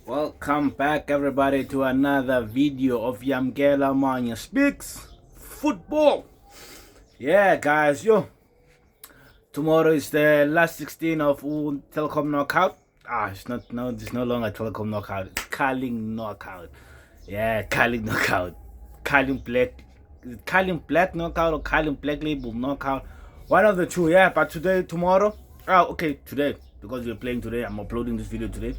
Welcome back, everybody, to another video of Yamkela Manya Speaks Football. Yeah, guys, tomorrow is the last 16 of Telecom Knockout. It's no longer Telecom Knockout. It's Carling Knockout. Yeah, Carling Knockout. Carling Black. Is it Carling Black Knockout or Carling Black Label Knockout? One of the two, yeah. But tomorrow. Today, because we're playing today. I'm uploading this video today.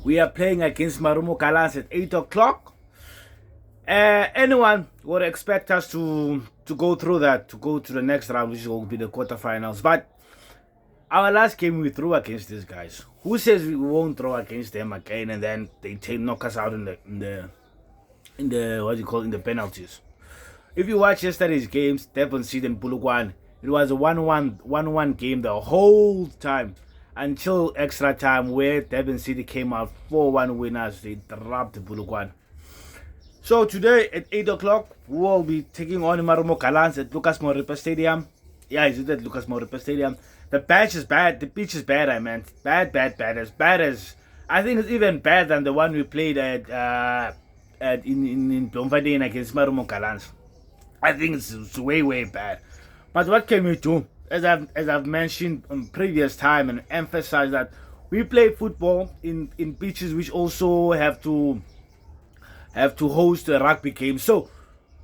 We are playing against Marumo Gallants at 8 o'clock. Anyone would expect us to go through that, to go to the next round, which will be the quarterfinals. But our last game we threw against these guys. Who says we won't throw against them again and then they knock us out in the in the penalties? If you watch yesterday's games, Devon Seed and Bulugwan, it was a 1-1 game the whole time. Until extra time where Devon City came out 4-1 winners. They dropped Bulugwan. So today at 8 o'clock, we will be taking on Marumo Gallants at Lucas Moripa Stadium. Yeah, is it at Lucas Moripa Stadium? The pitch is bad. The pitch is bad, I meant. Bad. As bad as... I think it's even better than the one we played in Bloemfontein against Marumo Gallants. I think it's way bad. But what can we do? As I've mentioned on previous time and emphasized that we play football in pitches which also have to host a rugby game. So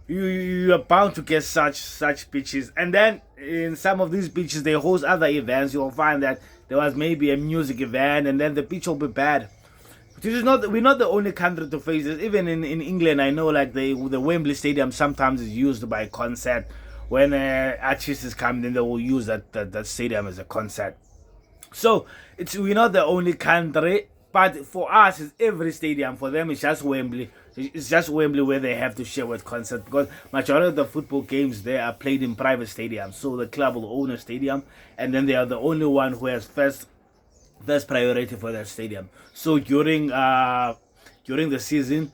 you are bound to get such pitches. And then in some of these pitches they host other events. You'll find that there was maybe a music event and then the pitch will be bad. We're not the only country to face this. Even in England, I know like the Wembley Stadium sometimes is used by concert. When artists come, then they will use that stadium as a concert. So we're not the only country, but for us, it's every stadium. For them, it's just Wembley. It's just Wembley where they have to share with concert, because majority of the football games there are played in private stadiums. So the club will own a stadium, and then they are the only one who has first priority for that stadium. So during the season,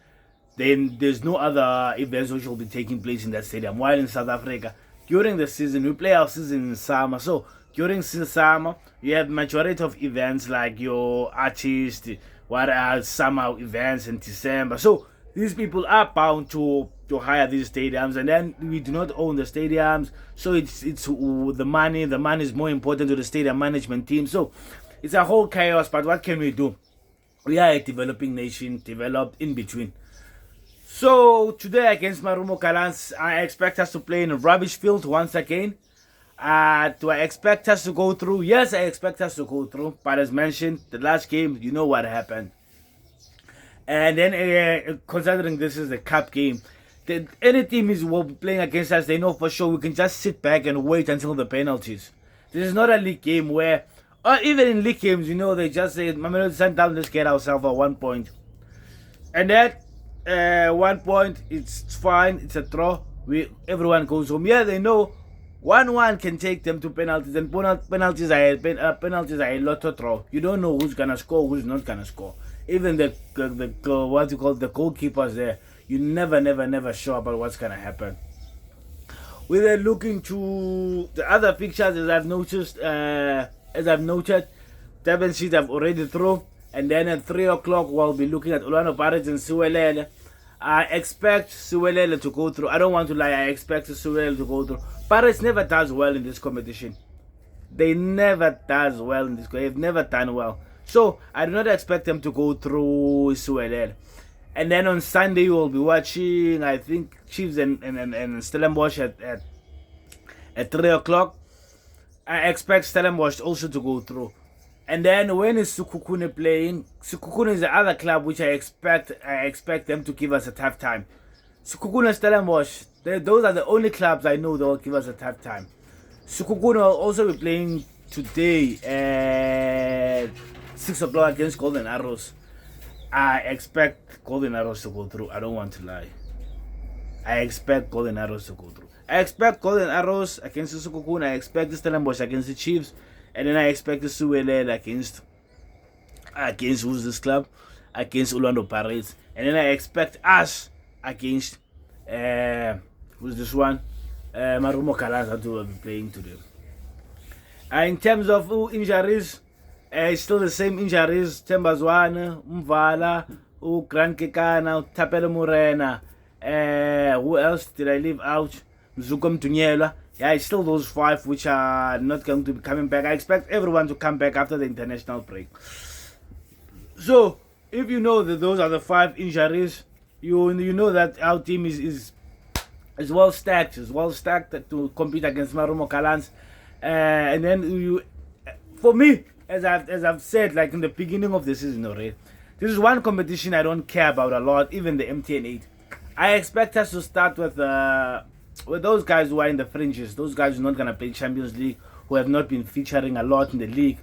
then there's no other events which will be taking place in that stadium. While in South Africa, during the season, we play our season in summer. So during summer, you have majority of events like your artists, what are summer events in December. So these people are bound to hire these stadiums, and then we do not own the stadiums. So it's the money. The money is more important to the stadium management team. So it's a whole chaos. But what can we do? We are a developing nation, developed in between. So today against Marumo Gallants, I expect us to play in a rubbish field once again. Do I expect us to go through? Yes, I expect us to go through. But as mentioned, the last game, you know what happened. And then considering this is a cup game, any team will be playing against us, they know for sure we can just sit back and wait until the penalties. This is not a league game where, or even in league games, they just say, Mamelodi Sundowns, let's get ourselves a 1 point. And that 1 point, it's fine, it's a draw. Everyone goes home. Yeah, they know 1-1 can take them to penalties, and penalties are a lot of draw. You don't know who's gonna score, who's not gonna score. Even the goalkeepers there, you never sure about what's gonna happen. We're looking to the other pictures, as I've noted, Devon Seed have already through. And then at 3 o'clock, we'll be looking at Orlando Pirates and Siwelele. I expect Siwelele to go through. I don't want to lie. I expect Siwelele to go through. Pirates never does well in this competition. They never does well in this. They've never done well. So I do not expect them to go through Siwelele. And then on Sunday, we'll be watching, I think, Chiefs and Stellenbosch at 3 o'clock. I expect Stellenbosch also to go through. And then when is Sekhukhune playing? Sekhukhune is the other club which I expect them to give us a tough time. Sekhukhune, Stellenbosch, those are the only clubs I know that will give us a tough time. Sekhukhune will also be playing today at 6 o'clock against Golden Arrows. I expect Golden Arrows to go through. I don't want to lie. I expect Golden Arrows to go through. I expect Golden Arrows against Sekhukhune. I expect Stellenbosch against the Chiefs. And then I expect the Siwelele against who's this club? Against Orlando Pirates. And then I expect us against who's this one? Marumo Gallants, that will be playing today. In terms of injuries, It's still the same injuries. Themba Zwane, Mvala, Grant Kekana, Tapelo Morena. Who else did I leave out? Mzuko Mtunyelwa. Yeah, it's still those 5 which are not going to be coming back. I expect everyone to come back after the international break. So, if you know that those are the 5 injuries, you know that our team is well stacked. Is well stacked to compete against Marumo Gallants. And then for me, as I've said, like in the beginning of the season already, this is one competition I don't care about a lot, even the MTN 8. I expect us to start with those guys who are in the fringes, those guys who are not gonna play Champions League, who have not been featuring a lot in the league.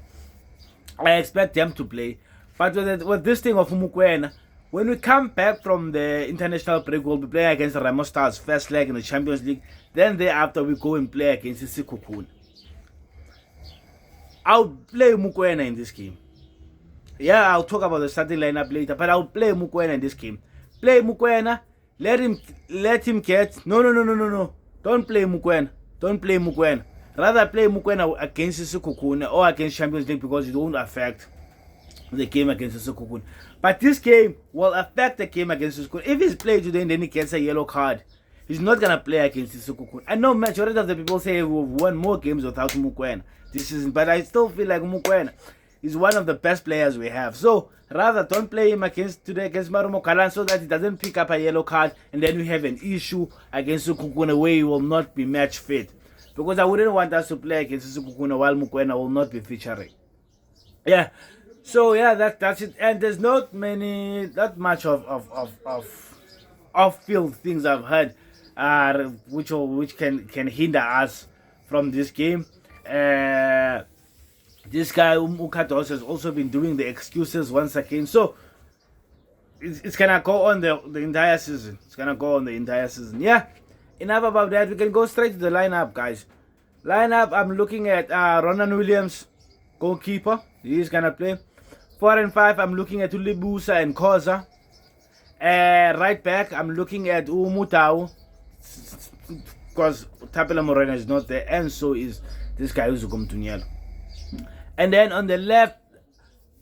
I expect them to play. But with this thing of Mukwena, when we come back from the international break, we'll be playing against Remo Stars first leg in the Champions League. Then thereafter we go and play against Sekhukhune. I'll play Mukwena in this game. Yeah, I'll talk about the starting lineup later, but I'll play Mukwena in this game. Play Mukwena. Let him get no. Don't play Mukwena. Don't play Mukwena. Rather play Mukwena against Sekhukhune or against Champions League because it won't affect the game against Sekhukhune. But this game will affect the game against Sekhukhune. If he's played today and then he gets a yellow card, he's not gonna play against Sekhukhune. I know majority of the people say we've won more games without Mukwena this season, but I still feel like Mukwena is one of the best players we have. So rather don't play him against Marumo Gallants so that he doesn't pick up a yellow card and then we have an issue against Sekhukhune where he will not be match fit. Because I wouldn't want us to play against Sekhukhune while Mukwena will not be featuring. Yeah. So yeah, that's it. And there's not much of off-field things I've heard, which can hinder us from this game. This guy Ukatos has also been doing the excuses once again. So it's gonna go on the entire season. It's gonna go on the entire season. Yeah. Enough about that. We can go straight to the lineup, guys. Lineup. I'm looking at Ronan Williams, goalkeeper. He's gonna play. 4 and 5. I'm looking at Ulibusa and Khoza. Right back. I'm looking at Umutau because Tapelo Morena is not there, and so is this guy Uzuko Mtunyelwa. And then on the left,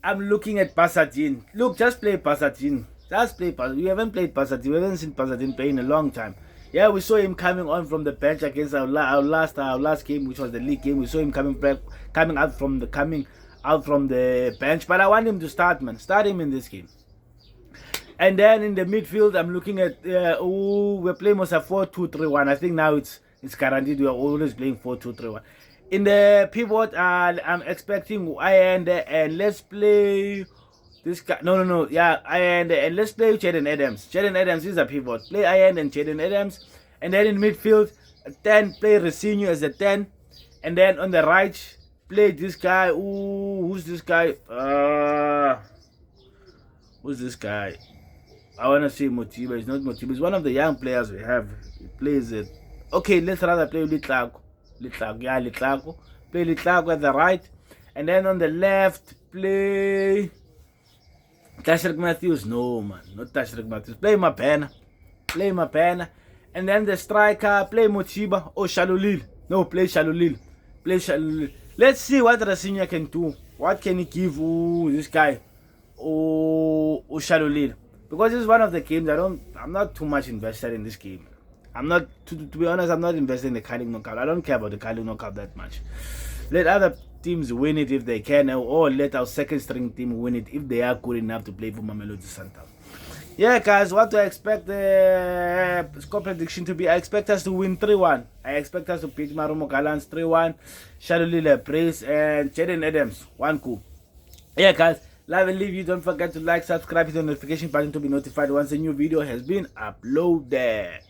I'm looking at Pasadine. Look, just play Pasadine. Just play Pasadine. We haven't played Pasadine. We haven't seen Pasadine play in a long time. Yeah, we saw him coming on from the bench against our last game, which was the league game. We saw him coming out from the bench. But I want him to start, man. Start him in this game. And then in the midfield, I'm looking at we're playing most of 4-2-3-1. I think now it's guaranteed we are always playing 4-2-3-1. In the pivot, I'm expecting Ayende and let's play this guy. No. Yeah, Ayende and let's play Jaden Adams. Jaden Adams is a pivot. Play Ayende and Jaden Adams. And then in midfield, 10, play Resinho as a 10. And then on the right, play this guy. Who's this guy? Who's this guy? I want to say Motiba. It's not Motiba. It's one of the young players we have. He plays it. Okay, let's rather play Litlago. Litlago. Play Litlago at the right. And then on the left, play Tashrik Matthews. No, man. Not Tashrik Matthews. Play Mapena. And then the striker, play Motiba or Shalulil. No, play Shalulil. Let's see what Rasinha can do. What can he give this guy? Shalulil. Because it's one of the games I'm not too much invested in this game. I'm not, to be honest, I'm not invested in the Carling knockout. I don't care about the Carling knockout that much. Let other teams win it if they can, or let our second string team win it if they are good enough to play for Mamelodi Sundowns. Yeah, guys, what do I expect the score prediction to be? I expect us to win 3-1. I expect us to beat Marumo Gallants 3-1. Shalulile Brace and Jaden Adams 1-2. Yeah, guys, love and leave you. Don't forget to like, subscribe, hit the notification button to be notified once a new video has been uploaded.